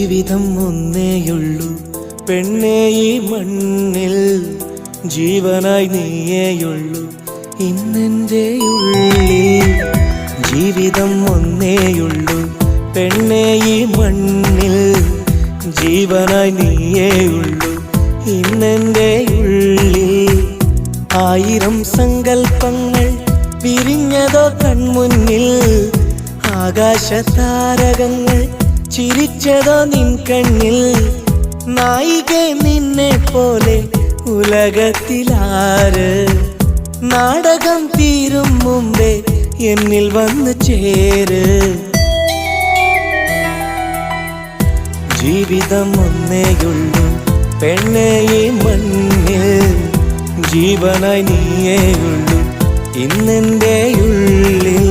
ജീവിതം ഒന്നേയുള്ളൂ പെണ്ണേ ഈ മണ്ണിൽ, ജീവനായി നീയേയുള്ളൂ ഇന്നെൻ്റെ ഉള്ളിൽ. ജീവിതം ഒന്നേയുള്ളൂ പെണ്ണേ ഈ മണ്ണിൽ, ജീവനായി നീയേയുള്ളൂ ഇന്നെൻ്റെ ഉള്ളിൽ. ആയിരം സങ്കൽപ്പങ്ങൾ വിരിഞ്ഞതോ കൺമുന്നിൽ, ആകാശതാരകങ്ങൾ ചിരിച്ചതോ നിൻ കണ്ണിൽ. നായികെ നിന്നെ പോലെ ഉലകത്തിലാര്, നാടകം തീരും മുമ്പേ എന്നിൽ വന്നു ചേര്. ജീവിതം ഒന്നേയുള്ളൂ പെണ്ണേ ഈ മണ്ണിൽ, ജീവനായി നീയേയുള്ളൂ ഇന്നെൻ്റെ ഉള്ളിൽ.